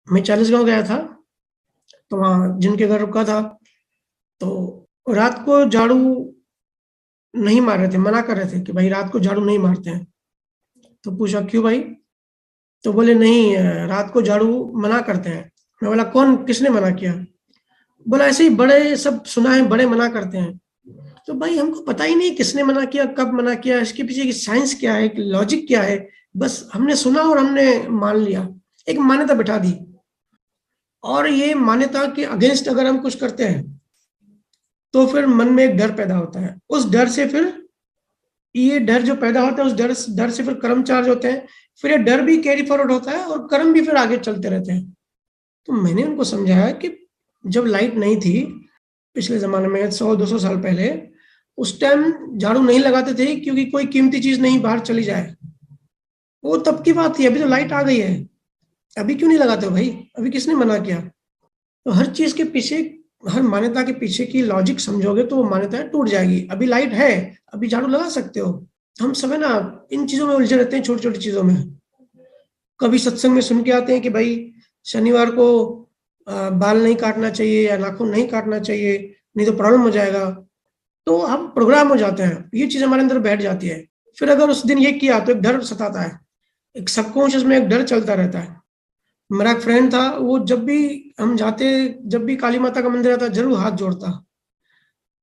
मैं 40 गांव गया था, तो वहाँ जिनके घर रुका था, तो रात को झाड़ू नहीं मार रहे थे, मना कर रहे थे कि भाई रात को झाड़ू नहीं मारते हैं। तो पूछा क्यों भाई? तो बोले नहीं, रात को झाड़ू मना करते हैं। मैं बोला कौन, किसने मना किया? बोला ऐसे ही बड़े सब सुना है, बड़े मना करते हैं। तो भाई हमको पता ही नहीं किसने मना किया, कब मना किया, इसके पीछे की साइंस क्या है, लॉजिक क्या है। बस हमने सुना और हमने मान लिया, एक मान्यता बिठा दी। और ये मान्यता के अगेंस्ट अगर हम कुछ करते हैं तो फिर मन में एक डर पैदा होता है। उस डर से फिर ये डर जो पैदा होता है, उस डर से फिर कर्म चार्ज होते हैं। फिर ये डर भी कैरी फॉरवर्ड होता है और कर्म भी फिर आगे चलते रहते हैं। तो मैंने उनको समझाया कि जब लाइट नहीं थी पिछले जमाने में, 100-200 साल पहले, उस टाइम झाड़ू नहीं लगाते थे क्योंकि कोई कीमती चीज नहीं बाहर चली जाए। वो तब की बात थी, अभी तो लाइट आ गई है, अभी क्यों नहीं लगाते हो भाई? अभी किसने मना किया? तो हर चीज के पीछे, हर मान्यता के पीछे की लॉजिक समझोगे तो वो मान्यता टूट जाएगी। अभी लाइट है, अभी झाड़ू लगा सकते हो। हम सब है ना, इन चीजों में उलझे रहते हैं, छोटी छोटी चीजों में। कभी सत्संग में सुन के आते हैं कि भाई शनिवार को बाल नहीं काटना चाहिए या नाखून नहीं काटना चाहिए, नहीं तो प्रॉब्लम हो जाएगा। तो हम प्रोग्राम हो जाते हैं, ये चीज हमारे अंदर बैठ जाती है। फिर अगर उस दिन ये किया तो एक डर सताता है, एक सबकॉन्शियस में एक डर चलता रहता है। मेरा एक फ्रेंड था, वो जब भी हम जाते, जब भी काली माता का मंदिर आता जरूर हाथ जोड़ता।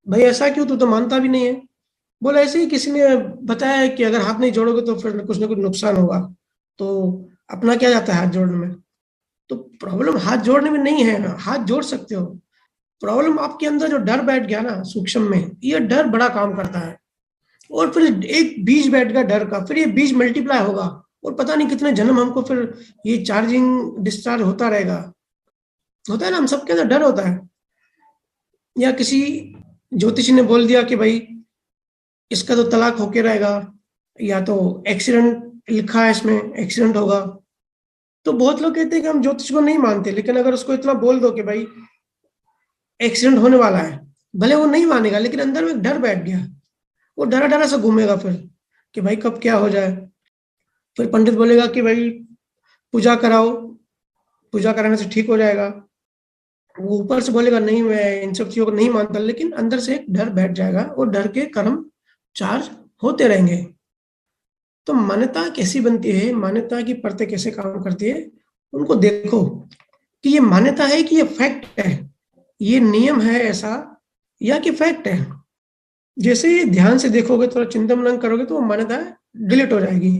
भाई ऐसा क्यों, तू तो मानता भी नहीं है? बोला ऐसे ही किसी ने बताया है कि अगर हाथ नहीं जोड़ोगे तो फिर कुछ ना कुछ नुकसान होगा, तो अपना क्या जाता है हाथ जोड़ने में। तो प्रॉब्लम हाथ जोड़ने में नहीं है, हाथ जोड़ सकते हो। प्रॉब्लम आपके अंदर जो डर बैठ गया ना सूक्ष्म में, ये डर बड़ा काम करता है। और फिर एक बीज बैठ गया डर का, फिर ये बीज मल्टीप्लाई होगा, और पता नहीं कितने जन्म हमको फिर ये चार्जिंग डिस्चार्ज होता रहेगा। होता है ना, हम सबके अंदर डर होता है। या किसी ज्योतिषी ने बोल दिया कि भाई इसका तो तलाक होके रहेगा, या तो एक्सीडेंट लिखा है इसमें, एक्सीडेंट होगा। तो बहुत लोग कहते हैं कि हम ज्योतिष को नहीं मानते, लेकिन अगर उसको इतना बोल दो कि भाई एक्सीडेंट होने वाला है, भले वो नहीं मानेगा, लेकिन अंदर में एक डर बैठ गया। वो डरा डरा सा घूमेगा फिर कि भाई कब क्या हो जाए। फिर पंडित बोलेगा कि भाई पूजा कराओ, पूजा कराने से ठीक हो जाएगा। वो ऊपर से बोलेगा नहीं मैं इन सब चीजों को नहीं मानता, लेकिन अंदर से एक डर बैठ जाएगा और डर के कर्म चार्ज होते रहेंगे। तो मान्यता कैसी बनती है, मान्यता की परतें कैसे काम करती है, उनको देखो कि ये मान्यता है कि ये फैक्ट है, ये नियम है ऐसा, या कि फैक्ट है। जैसे ही ध्यान से देखोगे, थोड़ा चिंतन मनन करोगे, तो वो मान्यता डिलीट हो जाएगी।